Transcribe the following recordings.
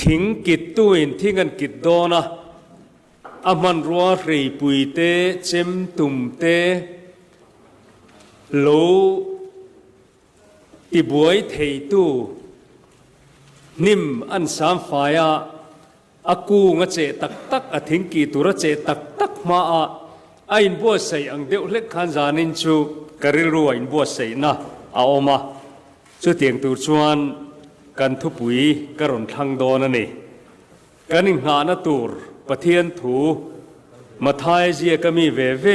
ถิงกิดตุอินที่กันกิดโดนะอามันรัวรีปุยเตเจมตุมเตโลติบวยเทตูนิมอันสามฝ่ายอากูงะเจตักตักอถิงกีตุระเจตักตักมาอินบัวใส่อังเดียวเล็กขันจานินจูกริรัวอินบัวใส่นะเอามาจุดเตียงตูชวนกันทุปุยกระรนทางโดนนี่กันอิงหาณตูรปะเทียนถูมาทายเจียก็มีเวเว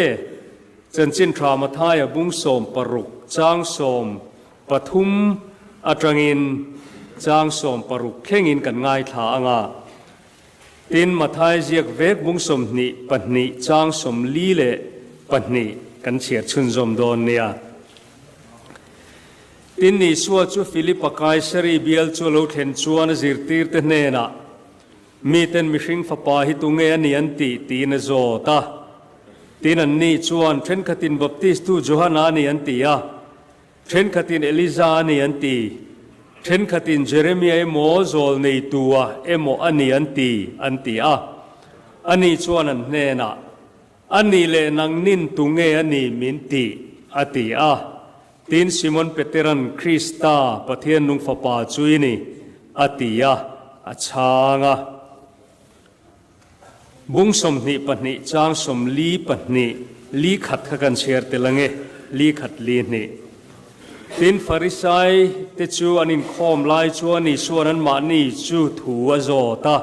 จนจินทรามาทายบุ้งโสมปรุกจางโสมปทุมอัตรังินจางโสมปรุกเข่งินกันง่ายถาอ่ะตินมาทายเจียกเวกบุ้งโสมนิปนิจางโสมลีเลปนิกันเฉียดชุนโสมโดนเนี่ยตินนี่สัวจูฟิลิปกายสรีเบียลจูโลเทนจวนจิรตีร์เตเนนะมีเต็นมิชิงฟ้าป่าฮิตุงเงอันนี้อันตีนโจตาตีนันนี่จวนเทรนขัดินบัพติสตูโจฮานานี่อันตีเทรนขัดินเอลิซานี่อันตีเทรนขัดินเจเรมีไอโมโจลในตัวโมอันนี้อันตีอันนี้จวนอันเนนะอันนี้เลนังนินตุงเงอันนี้มินตีอติตินซิมอนเปเตรันคริสตาปะเทียนนุงฟ้าป่าจุยนี่อติอาชางบุ้งสมนิปนิจางสมลีปนิลีขัดกันเชียร์เตลังเอลีขัดลีนี่ตินฟาริสัยเตจูอันินคอมไลจวนี่ส่วนนั้นมานี่จูถูอโจตา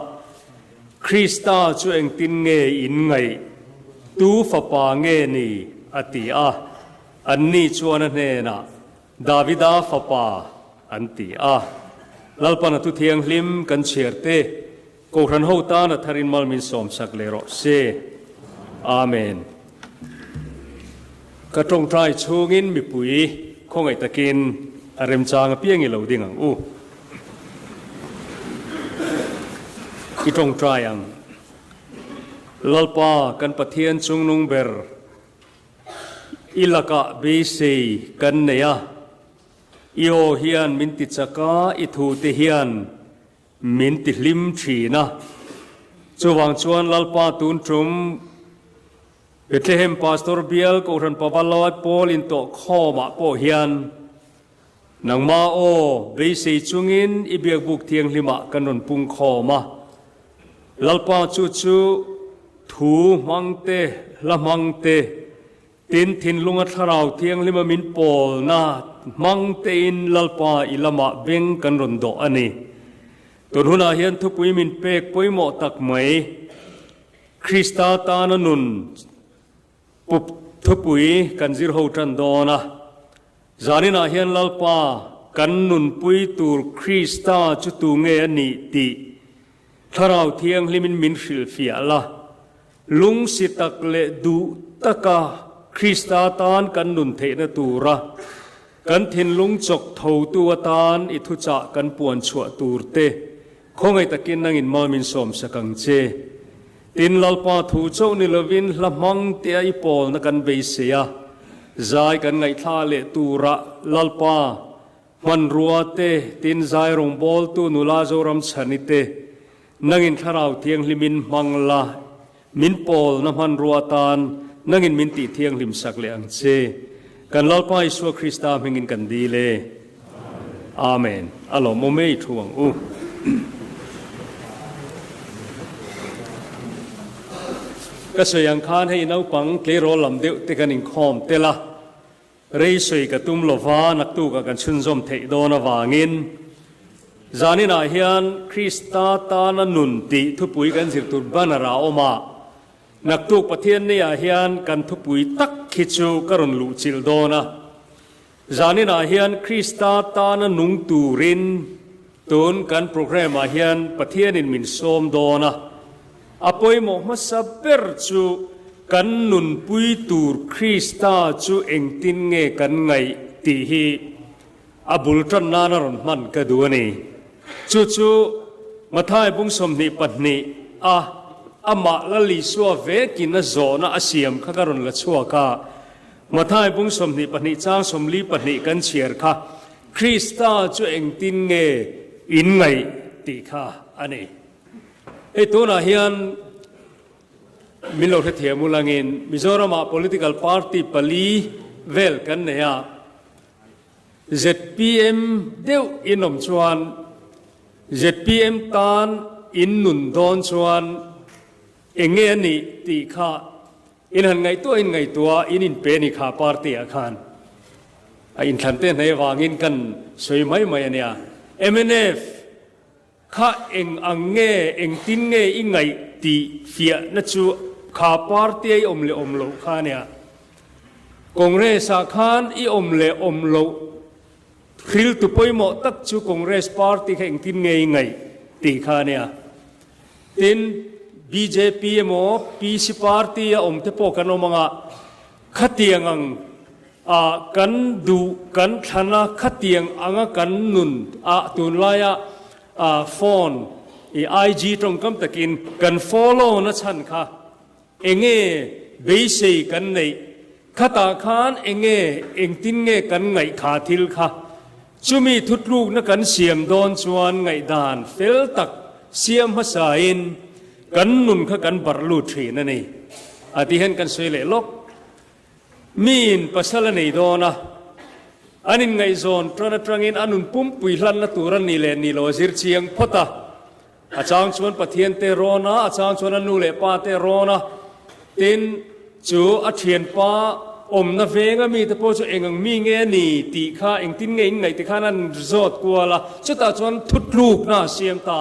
คริสตาจูเองตินเงอินไงตูฟ้าป่าเงนี่อติอันนี้ชวนเนนะดาวิดาฟ้าป่าอันติลัลปนัตุเทียงลิมกันเชียร์เตกูรันหูตานะทารินมัลมินสอมสักเลโรเซอาเมนกระตรงใจชูงินมีปุ๋ยคงไอตะกินอารมจางเปียงอีเหลาดิ่งอีตรงใจลัลปากันปะเทียนจุงนุงเบรอิลากะเบซีกันเนียอีโอเฮียนมินติจักาอิทูติเฮียนมินติลิมชีนะจวงชวนลัลปาตุนจุมเบธเลเฮมพาสตอร์เบียลกูรันปะบัลลาดโพลินโตข้อมาโปเฮียนนังมาโอเบซีจุงินอิเบียกบุกเทียงลิมะกันนนปุงข้อมาลัลปาจูจูถูมังเตละมังเตตินทินลุงอัทราวเทียงลิมมินโปลนามังเตอินลัลปาอิลามะเบงกันรนโดอันนี้ตัวหุนาเฮียนทุกปุยมินเปกปุยโมตักไหมคริสตาตานนุนปุบทุกปุยกันจิรหูจันโดนะจานินาเฮียนลัลปากันนุนปุยตูร์คริสตาจุตุเงอันนี้ติทราวเทียงลิมินมินฟิลฟิอาละลุงสิตักเลดูตะกาคริสตาตานกันนุนเทนตูระกันทินลุงจกเท่าตัวตานอิทุจักกันปวนชัวตูรเตคงไอตะกินนังอินมามินสมสกังเจตินลัลปาทูเจ้านิลวินละมังเตียอิปอลนักันเบเซียใจกันไงท่าเลตูระลัลปามันรัวเตตินใจรงบอลตูนุลาโจรัมชนิเตนังอินทาราวเทียงลิมินมังลามินปอลน้ำมันรัวตานนังอินมินติเทียงลิมสักเลอังเจกันลัลปาอิสวาคริสตามิงินกันดีเลอาเมนอัลลอฮ์โมเมย์ทวงก็สยังคานให้นาวปังเกลโรลำเดียวติกันอิงคอมเตละเรย์สวยกระตุ้มโลวานักตูกันชุนจอมเทโดนวางินจานินาเฮียนคริสตาตานนุนติทุปุยกันสิตุบันราอมานักตูปะเทียนเนี่ยเฮียนกันทุปุยตักขิจูกรุนลุจิลโดนะจานินาเฮียนคริสตาตานนุงตูรินตุนกันโปรแกรมเฮียนปะเทียนินมินโซมโดนะอภัยโมฮัมสับเบร์จูกันนุนปุยตูร์คริสตาจูเองตินเงกันไงตีฮีอับุลตันนานารอนมันกระดูนี่จูมาทายบุงสมนิปันนี่อามาละลิสัวเวกินโซนะอาเซียมข้าการุนละชัวก้ามาทายบุงสมนิปันนี่จ้างสมลีปันนี่กันเชียร์ค่ะคริสตาจูเองตินเงอินไง ตีข้าอันนี้ไอ้ตัวน่ะเฮียนมิโลเทียมุลังอินมิโซรามา political party ปลีเวลกันเนี่ย ZPM เดียวอินอมชวน ZPM ตานอินนุนดอนชวนเองเงี้ยนี่ตีข้าอินหันไงตัวอินไงตัวอินเป็นอีกข้า party อาคารอินทันเต้นให้วางินกันสวยไหมเนี่ย MNF ข้าเองอังเง่เองตินเง่อิงไงตีเฟียนัจูข้า party อมเลอมโลข้าเนี่ยกงเรสาขานอีอมเลอมโลคริลตุปอยโมตักจูคองเกรสพาร์ตี้แห่งทินไงตีข้าเนี่ยทิน BJP โม PC พาร์ตี้อมเทปกันอมังขัดเตียงกันดูกันธนาขัดเตียงกันนุนตุนลายโฟนIG ตรงกัมตะกินกัน follow นะฉันค่ะเองเบสิกันในขัดขานเองตินกันไงขาทิลค่ะจุมีทุดลูกนักกันเสียมโดนชวนไงดานเฟลตักเสียมภาษาอินกันนุนข้ากันบรรลุทีนั่นเองอาทิเห็นกันสวยเล่ลกมีนภาษาละนี่โดนะอันนี้ไงโซนตระนัดตรังอินอันนุนปุ่มปุยลันนัตุรันนี่เลนี่โลซิรเชียงพอตาอาจารย์ชวนปะเทียนเตโรนะอาจารย์ชวนอนุเลปาเตโรนะตินจูอาเทียนปาอมนาเวงมีแต่พอจะเองมีเงี้ยนี่ตีข้าเองตินเงี้ยไงตีข้านั้นรอดกลัวละชุดตาชวนทุดลูกน่าเสียมตา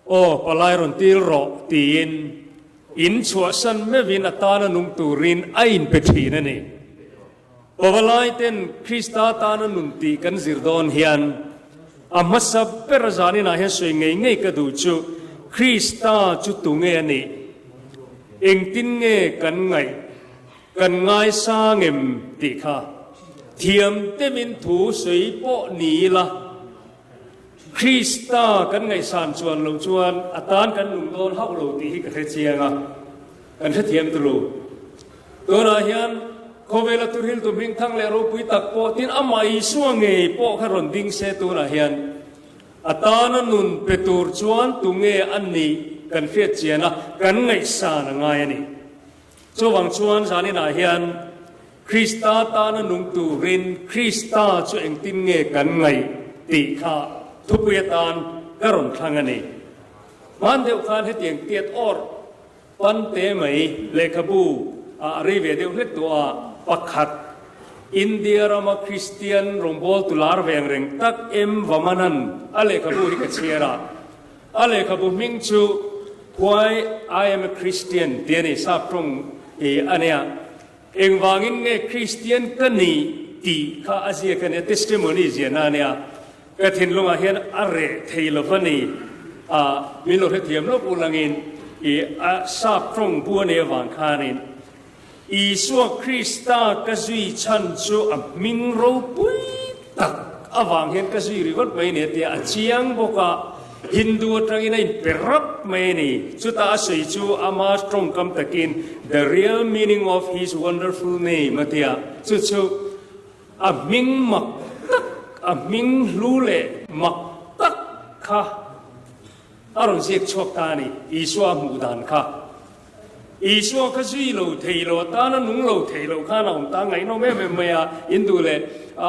โอ้ปลายรอนตีรอตีนอินชัวสันไม่วินอัตานุงตูรินไอน์เปทีนั่นเองปลายเต้นคริสตาตานุนตีกันซิรดอนเฮียนอามาสับเปรจานินาเฮสวยไงกระดูจูคริสตาจุตุเงี้ยนี่เองตินเงี้ยกันไงกันง่ายสร้างเอ็มตีข้าเทียมเตมินถูสวยโปนีละคริสตากันไงสานชวนลงชวนอัตานกันหนุ่มโดนฮักโลตีให้กันเชียงกันเทียมตรูตัวนาเฮียนโคเวลตุริลตุมิงทั้งเลรูปุยตักโปตินอามาอิสวงเงยโปขรอนดิ้งเซตัวนาเฮียนอัตานนุนเปตูร์ชวนตุเงยอันนี้กันเฟียเจียนะกันไงสานง่ายนี่จวังชวนสานินาเฮียนคริสตาตานุงตูรินคริสตาช่วยเองตินเงกันไงตีข้าทุบเวตานกระรอนทางนี้มันเดียวกันให้เตียงเตียดออร์ปันเตไหมเลขบูรีเวเดียวเล็ตัวปักขัดอินเดียรามาคริสเตียนรงบอลตุลาร์เวงเริงตักวามานันเลขบูฮิกเชียระเลขบูมิงชู Why I am a Christian เดียนี่ทราบตรงอันเนี้ยเองวางอินเงคริสเตียนกันนี่ตีข้าอาเซียกันเนี่ย testimony เจียนาเนี่ยกระถิ่นลงมาเห็นอะไรเทลฟันนี่มิโลเทียมลบอุลังอินทราบตรงบัวเนวังคานินอีสัวคริสตากระจุยชันจูมิงโรปุยตักวางเห็นกระจุยริวัตไปเนี่ยเดียเชียงบกฮินดูตรังอินเปรับไม่นี่จุดอาศัยจูอามาตรงคำตะกิน the real meaning of his wonderful name มาเดียจุดมิงมักตักมิงลูเล่มักตักค่ะอารมณ์เสียชกตานี่อีสัวมูดานค่ะอีสัวก็จุยโลเทโลตานั้นนุ่งโลเทโลข้าน้องตาไงน้องแม่อินดูเลย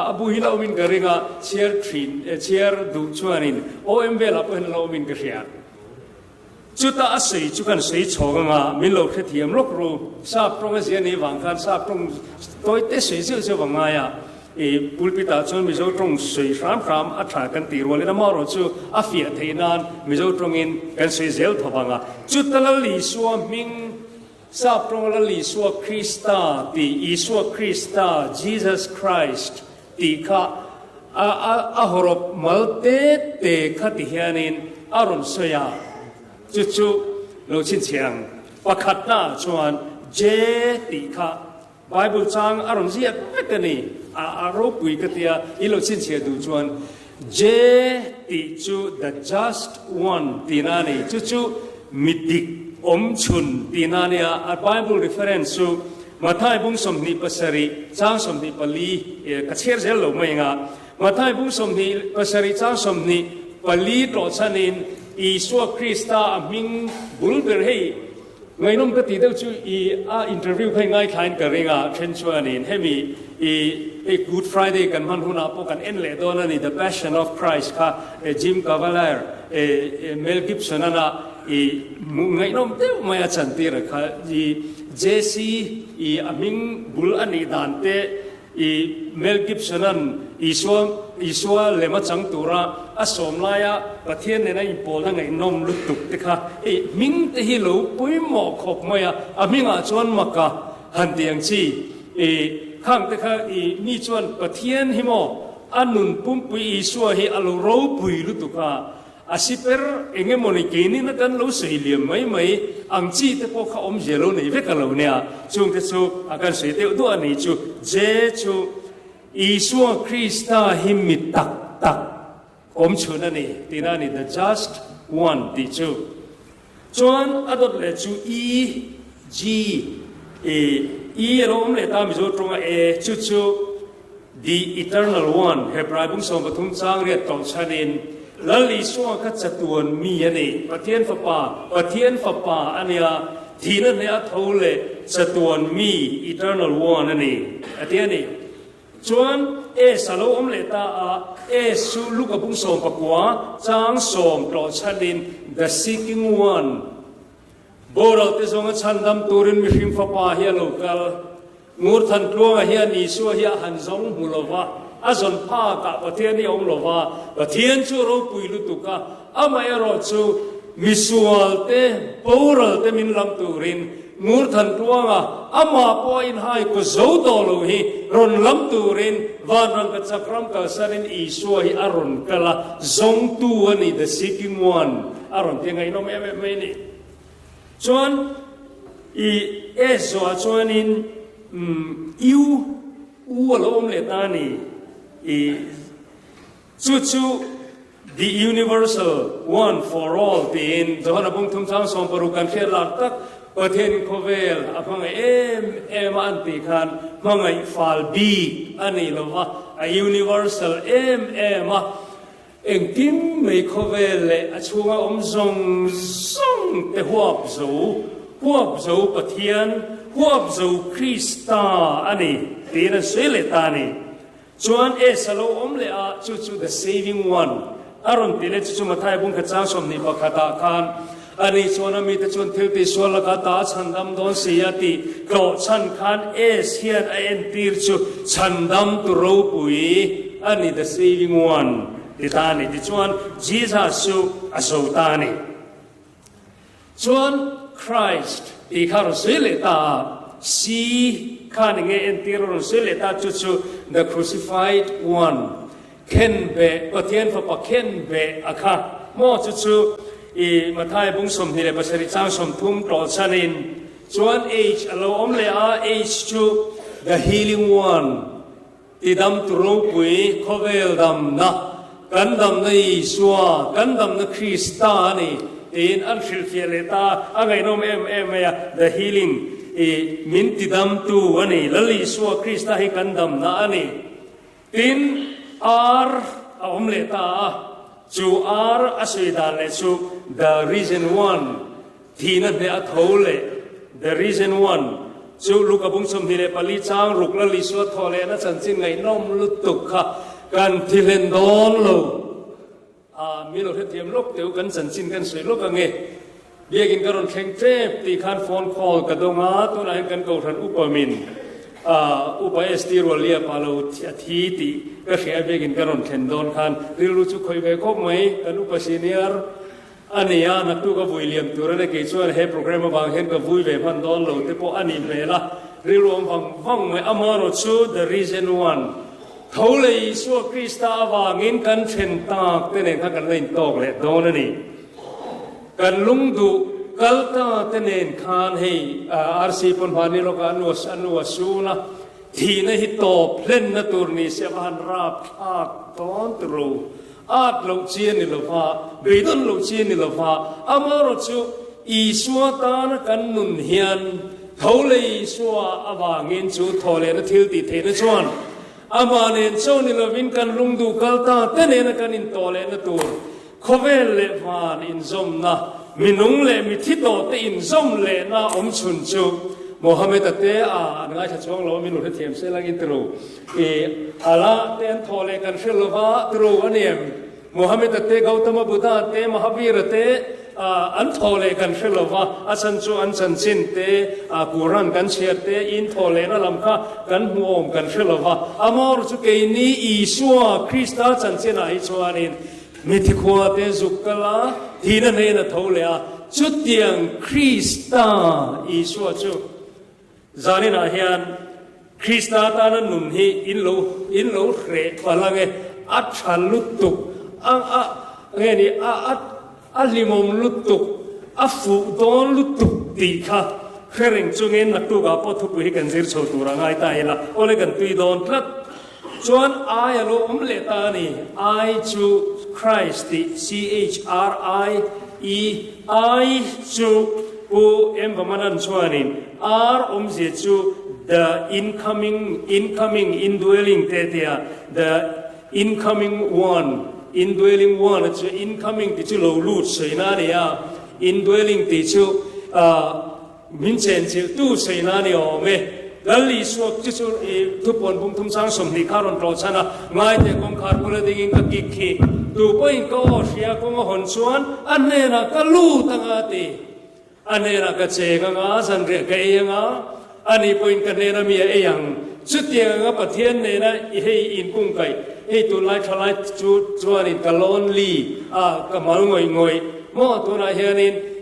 อบูฮิลาวินกระเรงเชียร์ทรีนเชียร์ดูชวนินโอเอ็มเบลาเป็นลาวินกระเรียจุดอาศัยจุกันใช้โชกงามิโลเทียมโลกรูทราบตรงเสียนี้วังการทราบตรงตัวเตะใช้เสียวังไงปุลปิตาชนมิโซตรงใช้ฟรามอัฐากันตีรวลนะมาโรจูอาฟิอาเทนานมิโซตรงอินกันใช้เซลทวังจุดตะลิสัวมิงทราบตรงละลิสัวคริสตาตีอิสัวคริสตา Jesus Christตีข้าฮรบมัลเตเตขัดเฮียนินอารมณ์สยาจุโลชินเชียงประคัดหน้าชวนเจตีข้าไบเบิลจังอารมณ์เสียเป็ดนี่อารมณ์ปุยกติยาอิโลชินเชียดูชวนเจตีจู the just one ตีนานี่จุมิดิกอมชุนตีนานี่ไบเบิล referenceมาท้ายบุ้งสมนิปัสริจ้างสมนิปลีกระเชียร์เจลลงมาเองมาท้ายบุ้งสมนิปัสริจ้างสมนิป ปลีโตชันินอีสัวคริสตามิงบุลเบอร์ให้ไงน้องก็ตีเดียวจูอินเทอร์วิวให้ง่ายคลายกันเรื่องเช่นชวนินให้มีGood Friday กันมันหุ่นอาปกันเอ็นเลโดนัน The Passion of Christ ค่ะจิมคาวาเลอร์เมลกิฟสันนั่นไงน้องเดียวไม่อาจารย์ตีระค่ะเจซีอามิงบุลอันนี้ดานเตเมลกิฟสันนั่นอีสัวเลมาจังตัวระอาสมลายะประเทศในนั้นอีโปนั่งไงน้องลุกตุกเตค่ะมิงเตฮิโลปุยหมอกขบมายะอามิงอาจวนมักกะหันเตียงชีข้างแต่ข้ามีชวนประเทศหิมออันนุนปุ่มปุยสัวให้อารโรปุยลุตุกาอาศิเปอร์เองมันอีกนี่นักการรู้สึกเลี่ยมไม่อังจีแต่พวกเขาอมเจโลนี่เวกันเราเนี่ยช่วงที่ชูอาการสุดเดียวตัวนี้ชูเจชูอีสัวคริสต์หิมิตักอมชูนั่นนี่ที่นั่นนี่ the just one ที่ชูชวนอดเลชูเราอมเลตามิโจตรงชู the eternal one เฮบรายบุ้งส่งปฐุมจางเรียกต่อชานินลลิสวงกัจจตวนมีอันนี้ประเทศฝป่าอันนี้ที่นั่นเนี่ยทูเลจตวนมี eternal one อันนี้อันนี้ชวนสโลอมเลตาสุลูกบุ้งส่งปะกัวจางส่งต่อชานิน the seeking oneโบราณที่ทรงชันดำตูรินมิฟิมฝป่าเฮียโลกัลงูทันตัวเฮียนิสัวเฮียหันซงมุลวะอาจนพากับประเทศนี้องลวะประเทศชูเราปุยลุตุกะอามาเอรอชูมิสวลเตโบราณเตมินลำตูรินงูทันตัวอามาปอยน์ให้กุโจโตโลฮีรอนลำตูรินวันรังกัจจครัมกัสรินอิสัวฮีอารอนกัลซงตัวนี่ the seeking one อารอนที่ไงน้องไม่นี่ชวนชวนินอารมณ์เลตานีชู the universal one for all ที่อินจอห์นบุ้งทุ่งทางส่งปรุกันเชื่อหลักตักประเทศโคเวลพังไออันติคันพังไอฟาลบีอันนี้ละวะuniversal เอ็งกิมไม่โคเวลเลยช่วงอมซงแต่หัวจูประเทศหัวจูคริสต์อันนี้ที่นั่นเสเลตานีชวนสโลอมเลยชู the saving one อารมณ์ที่เลชูมาไทยบุ้งขจางสมนิบกตาคานอันนี้ชวนมีแต่ชวนเที่ยวที่สวนละกตาฉันดำโดนเสียติกรอฉันคานเฮียนตีร์ชูฉันดำตุรูปุยอันนี้ the saving oneที่ตานีที่ชวนจีซัสชูอโศตานีชวนคริสต์ที่ข้ารู้สึกเลยตาสีข้าหนึ่งตีร์รู้สึกเลยตาชู the crucified one เข็นเบะประเทศฝรั่งเข็นเบะอะค่ะมอชูมาไทยบุ้งสมที่เลยภาษาจ้างสมทุ่มต่อชนินชวนเราอมเลยชู the healing one ที่ดำตุรุปุยโคเวลดำนะกันดำในสัวกันดำในคริสตานีอินอัลฟิลฟิเลตาอะไรน้องthe healing มินติดำตัวอันนี้ลลิสัวคริสตาให้กันดำนะอันนี้อินอมเลตาชูอสวิดาเลชู the reason one ที่นั่นเนี่ยอัทโหเล the reason one ชูลูกบุ้งสมที่เลปลีจางลูกลลิสัวทอเลนะฉันจิงไงน้องลุตุกค่ะกันที่เลนดอนโลมีเราเทียมโลกเดียวกันสันจินกันสวยโลกกันไงเบียกินกันรอนแข่งเทปตีคานฟอนคอลกระดงอาตัวนั้นกันเก่าทันอุปมินอุปเอสติโรเลียปาโลทีติก็เสียเบียกินกันรอนแข่งดอนคันริรู้จุกคอยไปคบไหมกันอุปซีเนียร์อันนี้นักตัวกับวิลเลียมตัวนั้นเกี่ยวกับโปรแกรมบางเห็นกับวิเวพันดอนโลแต่พออันนี้เวลาริรวมฟังไหมอามาโรชู the reason oneเขาเลยสัวคริสต์วางินกันเช่นตากแต่เนี่ยข้ากันเล่นตอกเลยโดนนี่กันลุงดูกัลตาแต่เนี่ยขานให้อาร์ซีปนพานิโลกานุวัสูนะที่ในฮิตโตเพลนนตัวนี้เสียบานราบอาตอนตรูอาดลูกเชียนิลฟ้าเบดอนลูกเชียนิลฟ้าอามารจูอีสัวตานกันนุนเฮียนเขาเลยสัววางินจูทอเลนทิลติเทนชวนอามาเนนโซนิลวินกันลุงดูกัลตาแต่เนี่ยกันอินโตเลนตัว เวเลวานอินซอมนะมินุงเลมิทิโตเตอินซอมเลนะอมชุนจูโมฮัมเหม็ดเตง่ายช่วงเรามินุเทียมเซลังอินตรูอาลาเตนทอเลกันเชลวาตรูอันเนียมโมฮัมเหม็ดเตกาวตมบุตรเตมหาวีรเตอันทอเลกันเชลวาอาชันจูอันชันชินเตกุรันกันเชียเตอินทอเลนะลำค่ากันหัวอมกันเชลวาอามอร์จุเกนีอิชัวคริสต์ชันชินาอิชัวนินมิทิขวาเตจุกลาทีนั้นเองนะทอเลจุดยังคริสต์อิชัวจูจานินาเฮียนคริสต์ตานันนุนฮีอินโลเรพลังอัจฉลุตุกเงี้ยนี่อัลลิมลุตุกอัฟูดอนลุตุกตีค่ะเรื่องจุงเงินนักตุกอาปทุกวิกันซิร์ชตัวร่างกายตายละโอเลกันตุยดอนทัดจวนอายโลเลตานีไอจูคริสต์ CHRIE ไอจูกูประมาณชวนิน R เสียจู the incoming indwelling เตีย the incoming one indwelling one จู incoming ที่จูเราลูดใส่นาเนี่ย indwelling ที่จูมินเชนจูตู้ใส่นาเนี่ยโอเมดัลลี่สวกจูทุกคนพุ่งทุ่มสร้างสมนิคารอนโปรชนะง่ายแต่กงขาดกุลดิ่งกับกิกขีตัวก็อิงก็เสียกงหอนชวนอันนี้นะก็ลู่ตั้งอาทิอันนี้นะก็เจงงาสันเรียกเองอันนี้พออินกันเนี่ยนะมีเองสุดที่งาประเทศเนี่ยนะให้อินกุ้งไก่ให้ตัวไล่ทลายจวนอินกัลอนลีก็มังงอยมอตัวนั้นเห็น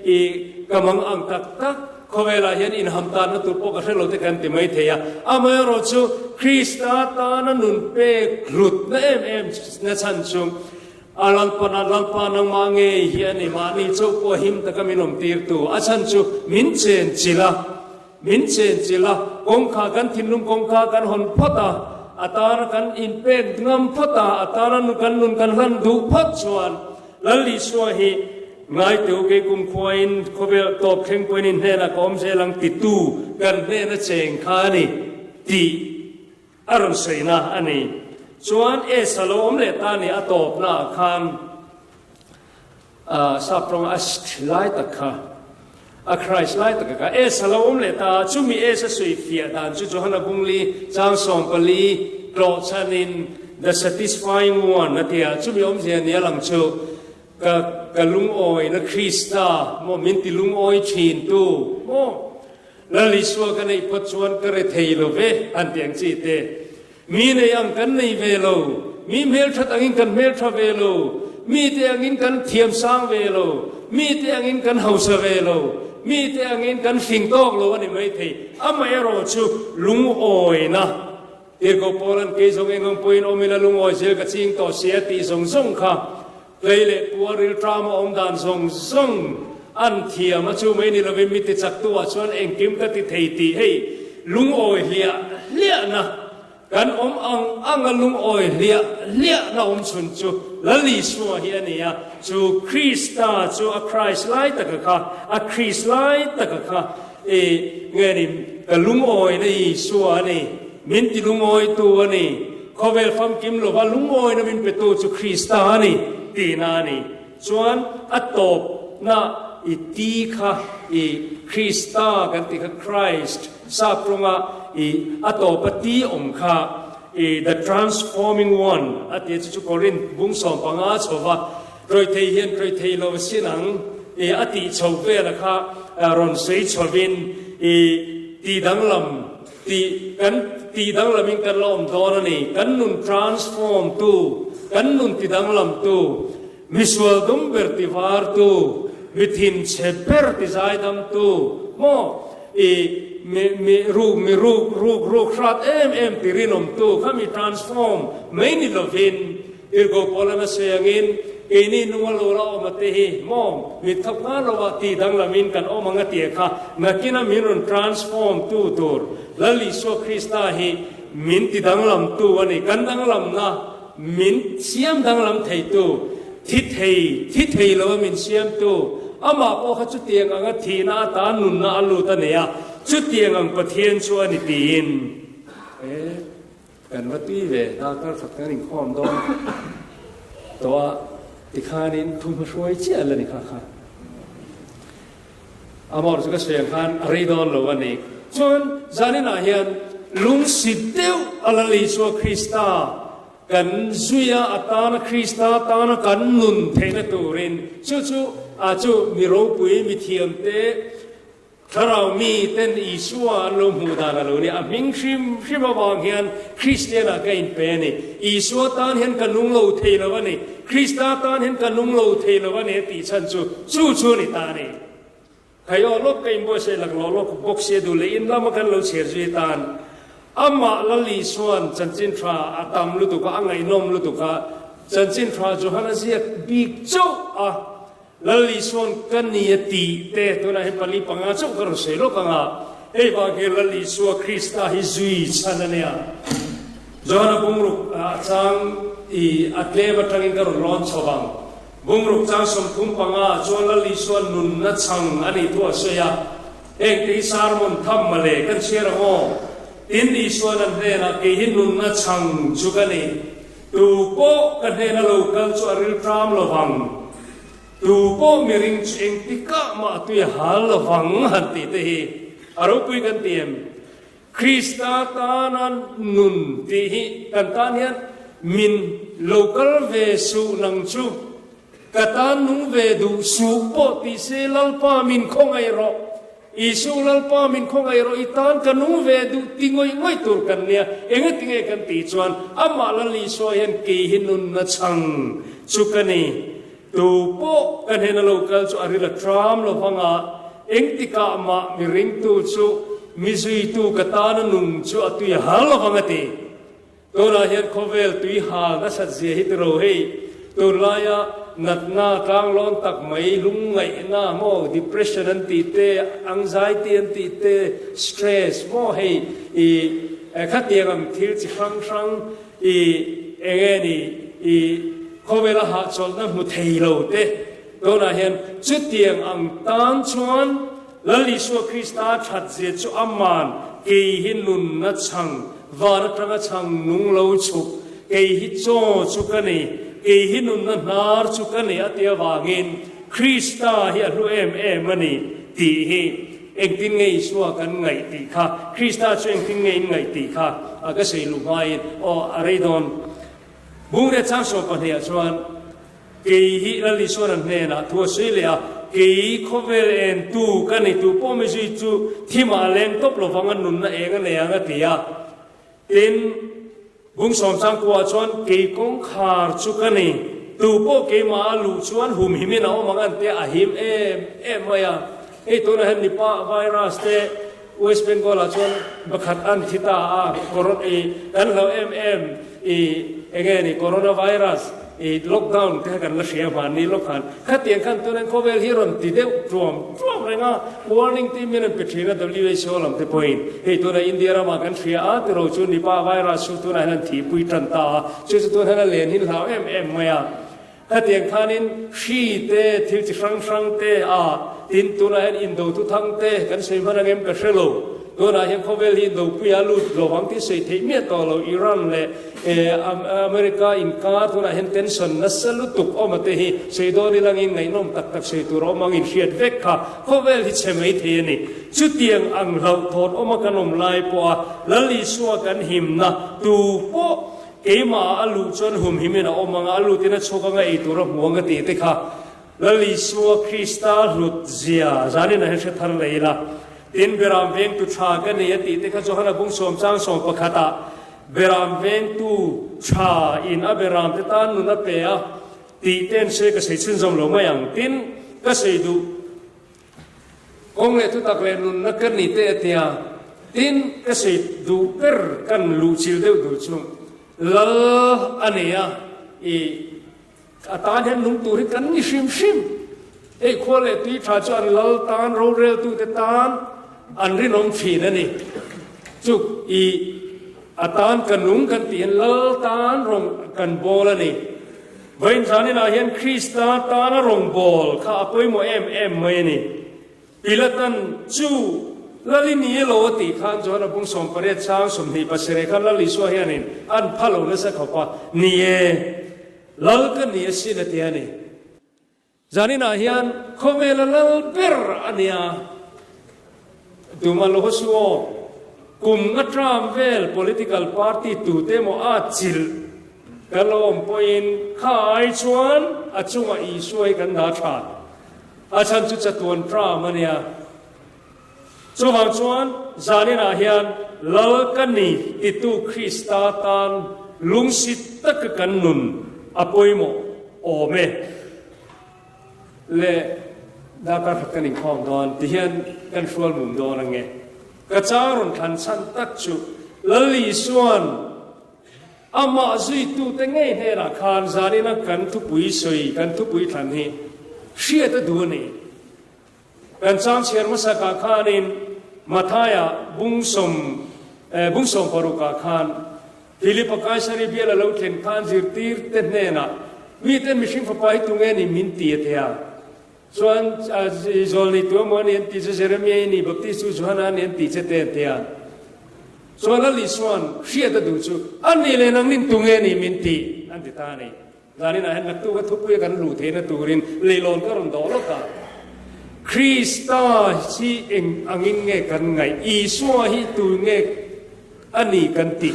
อินก็มังอังตักเขาเวลาเห็นอินหัมตานะตัวพวกเขาเราเด็กันติไม่เทียอามาโรจูคริสต์ตานะนุนเปกรุดนะเอ็มนะชันชุมลันปานังมาเงยเฮียนี่มานี่จูพอหิมตะกมินอมตีร์ตัวอาชันจูมินเชนจิลากงขากันทินลุมกงขากันหอนพตาอัตากันอินเป็ดงามพตาอัตานุกันรันดูพัดชวนลัลลิสวาฮีง่ายตัวเกกุมควายนเขาเบลตบเข่งควายนินเฮนะกอมเซลังติตูกันเฮนะเชงขานี่ตีอารมณ์เสนาอันนี้ชวนสโลมเลตานี่อตบหน้าคำสับตรงอัสไลตะค่ะคริสต์ไลตะค่ะสโลมเลตาจุมีสสุยฟียดานจุฮันบุงลีจางสอมปลีโกรธชันิน the satisfying one นะที่จุมีอมเสียนี่หลังชูกับลุงโอยนะคริสต์โมมินติลุงโอยชินตูโมแล้วลิสวกันในปัจจุบันก็เรทยโลเวอันเตียงจีเตมีในยังกันในเวโลมีเมลทัดอังกันเมลทัดเวโลมีแต่อังกันเทียมสร้างเวโลมีแต่อังกันเฮาส์เวโลมีแต่อังกันฟิงโตกโลอันนี้ไม่ทีอามาเอโรชูลุงโอยนะเด็กก็พอลันเกยส่งเองก็พูดโอมิลลุงโอยเสียกับจิงต่อเสียตีส่งค่ะเลยเล็กปัวริลทรามาอมดานส่งอันเทียมาชูไม่นี่เราไม่มีติดจักตัวชวนเองกิมก็ติดเทตีให้ลุงโอยเลี้ยนะกันอังลุงโอยเลี้ยนะชุนจูละลิสัวเฮียนี่จูคริสต์จูคริสต์ไลตะกะค่ะคริสต์ไลตะกะค่ะเงี้ยนี่กันลุงโอยนี่สัวนี่มินติลุงโอยตัวนี่เขาเวลฟังกิมโลว่าลุงโอยนะมินเป็นตัวจูคริสต์นี่ตีนานี่ชวนอัตตบนะตีค่ะคริสต์กันติค่ะคริสต์ทราบตรงอัตตบตีองค่ะ the transforming one อัตยจุกรินบุงสองปังอาชวะโดยเทียนโดยเทียโลสินังอัติชาวเวลค่ะรอนเสยชวินตีดังลำตีดังลำมิงกันลอมตอนนี้กันนุน transform ตูกันนุนตีดังลำตูมิสวลดุมเบอร์ติวาร์ตูมิทินเชเปอร์ติไซดัมตูโมมีรูคราดเอ็มติรินอมตูเขามี transform ไม่นิลวินอิร์โกพอลมาเสียงินนี่นัวโลละอมาเตหิโมมีทับงานเราว่าตีดังละมินกันอมังเตียค่ะนักกินามิรุน transform ตูตัวละลิโซคริสตาหิมินติดังลำตูวันนี้กันดังลำนะมินเสียมดังลำเทตูทิเทโลมินเสียมตูอามาพอเขาจุดเตียงอังทีนาตานุนนาลูตันเนี่ยจุดเตียงอังประเทศชวนนิตีนกันว่าตีเวตาก็ฝักกันอีกข้อมดองตัว ติขานินทุ่มช่วยเจ้าเลยนี่ค่ะอามอร์สุกเสียงขันอะไรดอนโลวันนี้จนจานินาเฮียนลุงสิเดียวอัลลิสัวคริสตากันซุยอาตานคริสตาตานกันนุนเทนตูรินจู่อาจูมีรูปุยมีเทียมเตถ้าเรามีเต้นอิสวาลมูดานาลูนี่อามิงชิมบางเฮียนคริสเตียนกันเป็นนี่อิสวาตานเห็นกันนุงโลเทลวันนี้คริสตาตานเห็นกันนุงโลเทลวันนี้ตีฉันจู่นี่ตานี่ใครเอาลูกกินบ่ใช่หลักลูกบกเสียดูเลยอินละมันกันเราเสียจุยตานอามาลลีส่วนจันจินทราอาตามลุตุกะอังไงนมลุตุกะจันจินทราจูฮันเซียบีโจลลีส่วนกันนี่ตีเตตัวนั้นปลีปังอาจุกระเสโลกังอาเอ้บางเกลลีส่วนคริสต์ฮิจุยชันเนี่ยจวนบุงรุกจังอัตเลบัตรังกระร้อนชวังบุงรุกจังสมทุมปังอาจวนลลีส่วนนุนนัชังอันนี้ตัวเสียเอกที่สารมุนทำมาเลยกันเชื่อหงอินดีส่วนนั้นเนี่ยนะกินนุนนัชังจุกันนี่ตูโปกันเนี่ยนะโลกัลจวนริลทรามโลวังตูโปมีริงเชิงติกะมาตุยฮัลวังหันติเตะอารมณ์คุยกันเตียมคริสตาตานันนุนติหิกันตาเนี่ยมินโลกัลเวสุนังจูกตานุเวดูสุโปติเซลัลปามินคงไอรออิสุลัลปามินคงไอรออิตานกันุเวดูติงอยง่อยตุรกันเนี่ยเองติงเอกันตีจวนอามาลลีสวยเห็นกีหินุนนัชังจุกันนี่ตูโปกันเห็นโลกัลจูอาริลทรามโลฟังอาเองติกามามิริงตูจูมิซุยตูกตานุงจูอตุยฮัลฟังติตัวนั้นเห็นโคเวลตุยฮัลนัสเซียฮิตโรเฮตัวลายนัดหน้ากลางร้อนตักไม่ลุงไงหน้าโม่ depression อันตีเต anxiety อันตีเต stress โม่ให้ขัดเตียงทิลจิครั้งเองนี่เขาเวลาหาจนนั้นมุทัยโลเตตัวนั้นเห็นจุดเตียงอังตันชวนลลิสวคริสตาชัดเจนจุอามันกีหินุนนัดชังวาระกระชังนุงโลชุกกีหิโจชุกันนี่กีหินุนนันนาร์ชุกันนี่อติยวางินคริสตาเฮียรู้มันนี่ตีฮีเองทิ้งไงสัวกันไงตีค่ะคริสตาช่วยเองทิ้งไงตีค่ะอาก็เสียลูกไงอะไรโดนบุ้งเรียช่างสอบปัญหาส่วนกีหิลลิส่วนนั้นเนี่ยนะทัวร์สุยเลยกีขเวลเอ็นตูกันนี่ตูพ่อไม่ช่วยตูที่มาเล่นตบลงฟังกันนุนนั่นเองเนี่ยก็ตีอินบุ้งสมสังกัวชวนกีกงขาร์ชุกันนี่ตูพ่อกีมาลูชวนหุ่มหิมินะว่ามันเตะหิมมายาตัวนั้นนิปาไวรัสเตเวสเบงกอลชวนบักขัดอันทิตาโคโรนากันเราเองนี่โคโรนาไวรัสล็อกดาวน์ที่กันละเสียวันนี้ล็อกขันขัดเตียงขันตัวนั้นโควิดฮิรอนติดเดียวรวมเลยนะ warning ที่มีนั่นเป็นที่นั่น WHO ลำที่ point ตัวนั้นอินเดียรามากันเสียที่เราชวนนิปาไวรัสตัวนั้นที่ปุยตันตาช่วยตัวนั้นเลียนหินเรามายาขัดเตียงขันินชีเตที่จะครั้งเตตินตัวนั้นอินโดทุทั้งเตกันเสียมันเองก็เชลโลตัวนั้นยังโควิดฮินโดปุยาลุดระวังที่เสียที่เมียต่อเราอิหร่านเลยอเมริกาอินคาตัวนั้นเห็นเทนชันนัสลุตุกออกมาเตะเสียตัวนี้ลังอินไงน้องตักเสียตัวเรามังอินเชียดเวกค่ะโควิดที่เชื่อไม่เทียนี่ชุดเตียงอังเราทนออกมากันอมลายปัวแล้วลิสัวกันหิมนะตูโปเอมาอาลูจนหุ่มหิมินะอมังอาลูที่นั่นโชกังไอตัวเราหัวกันตีเตะค่ะแล้วลิสัวคริสตัลหลุดเสียจานี่นะเห็นเสียทันเลยละอินเบรามเวงตุชากันเนี่ยตีเตะค่ะจงหันบุ้งสมจังสมประคตาเบรามเวงตุชาอินอับเบรามเตตันนุนเปียตีเต้นเสกเสียชินจงลงมาอย่างตินก็เสียดูองเลตุตักเลนุนนักกันนี่เตะเตียตินก็เสียดูเปิร์กันลูชิลเดวดูชุงลอันนี้อาตานเห็นนุ่งตัวที่กันนี่ชิมคนเลยตีชาจวนลตานโรเรลตัวเตตานอันรินองฟีนั่นนี่จุกอาตานกันนุ่งกันตีนลตานรงกันบอลนี่เว้นจานี่นะเห็นคริสตาตานรงบอลข้าไปโมไม่นี่ปีละตันจูแล้วลินี่โลติข้าจวนบุ้งสมปริยช้างสมนิปัสเรขันแล้วลิสวาเฮียนินอันพะโลเลสเขาปะนี่ lal kan ni asin ati ani zanina hian khomela lal ber ania tumal hosuo kum ngatram vel political party tu temo achil kalom point khai chuan achunga I suai kan na tha achan chu chatuan tra mania chuwang chuan zanina hian lal kan ni itu Krista tan lungsit tak kan nun apoimo ome le dakar hakaning khom don tihian kan fual mum don ange kacharon than chan tak chu lali suan ama zui tu te ngei he ra khan zanina kan thu pui soi kan thu pui than hi hria ta du ni kan chang cher ma sa ka khanin mathaya bungsom paruka khan Philip Kaisari biela lo thlen khan zir tir te hna mi ten mishing fa pai tu nge ni min ti thea chuan zolni tu mo ni ti che Jeremia ni baptist Johanna ni ti che te thea chuan ali chuan hria ta du chu ani le nang nin tu nge ni min ti an ti ta ni zani na hen nak tu ka thu pu kan lu the na turin le lon ka ron do lo ka Krista chi eng angin nge kan ngai I suwa hi tu nge ani kan ti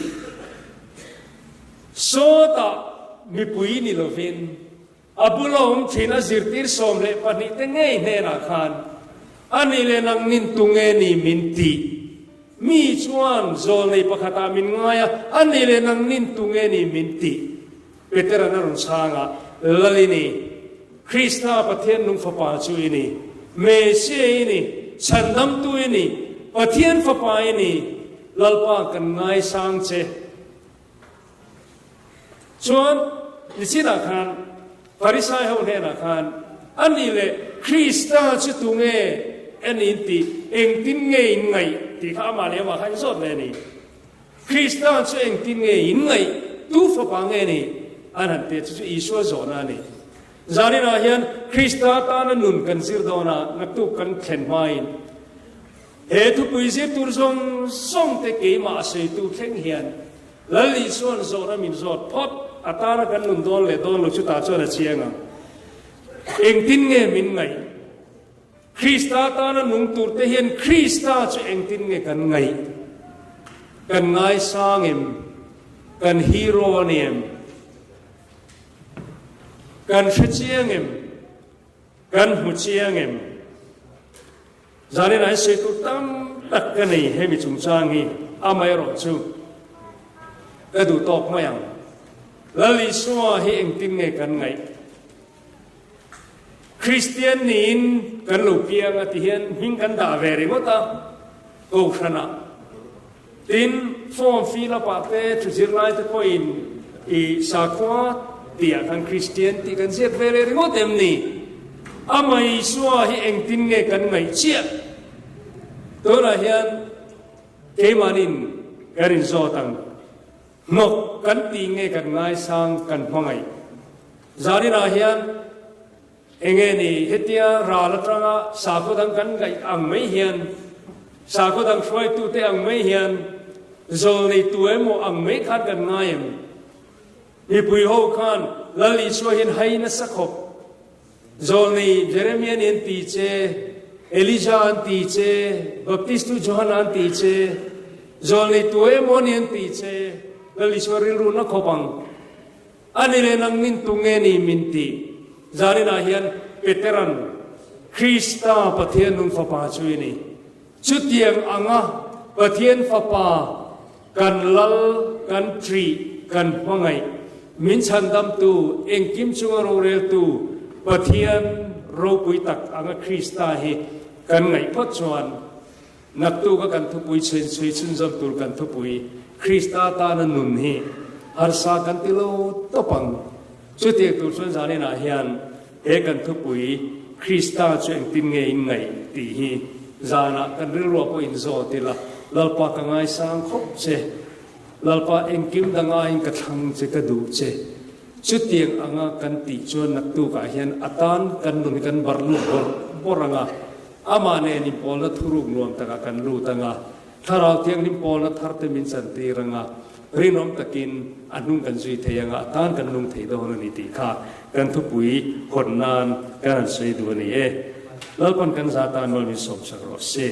so ta mi pui ni lovin abulom thina zirtir som le pani te ngei ne na khan ani le nang nin tu nge ni min ti mi chuan zol nei pakhata min ngaya ani le nang nin tu nge ni min ti petera na ron sanga lalini Krista pathian nung fa pa chu ini me se ini chandam tu ini pathian fa pa ini lalpa kan ngai sang che chuan ni sina khan Parisai ho ne na khan ani le Krista chu tu nge ani ti eng tin nge ngai ti kha ma le wa khan sot le ni Krista chu eng tin nge ngai tu fa pa nge ni anan te chu Iswa zona ni zani na hian Krista ta na nun kan sir dona nak tu kan thlen mai he tu pui zir tur song te ke ma se tu thleng hian lali suan zona min zot phot atara kan nun don le don lu chu ta chona chianga eng tin nge min ngai Krista ta na nung tur te hian Krista chu eng tin nge kan ngai sangem kan hero anem kan hrichiangem kan huchiangem zani nai se tu tam tak ka nei hemi chung changi amai ro chu adu tok mayang lali suwa hi eng tin nge kan ngai Christian nin kan lo piang ati hian hing kan da veri ngota ko khana tin form fila pa te thu zirlai te point I sakwa tia kan Christian ti kan zet veri ngotem ni amai suwa hi eng tin nge kan ngai chia to na hian ke manin garin zotang ngok kan ti nge kan ngai sang kan phongai zani na hian enge ni hetia ra la tranga sa ko dang kan gai ang mai hian sa ko dang shoi tu te ang mai hian zol ni tu emo ang mai khat kan ngaim I pui ho khan lali sohin haina sakhop zol ni Jeremia ni ti che Elijah an ti che Baptist Johanna an ti che zol ni tu emo ni ti che lali soril ru na khopang ani le nang min tu nge ni min ti zani na hian veteran Krista pathian nung fa pa chui ni chutiang anga pathian fa pa kan lal kan tri kan pangai min chandam tu engkim chunga ro rel tu pathian ro pui tak anga Krista hi kan ngai phot chuan nak tu ka kan thu pui chen chui chun jam tur kan thu pui Krista ta na nun hi har sa kan tilo topang chuti tu chun zani na hian e kan thu pui Krista chu eng tin nge in ngai ti hi zana kan ri ro po in zo ti la lalpa ka ngai sang khop che lalpa eng kim danga in ka thang che ka du che chutiang anga kan ti chuan nak tu ka hian atan kan nun kan bar lu boranga ama ne ni pol na thuruk nuam taka kan lu tanga tharau tiang ni pol na tharte min san ti ranga ri nom takin anung kan zui theyanga tan kan nung thei do ni ti kha kan thu pui hon nan kan sei du ni e lalpan kan za tan mal mi som sak ro se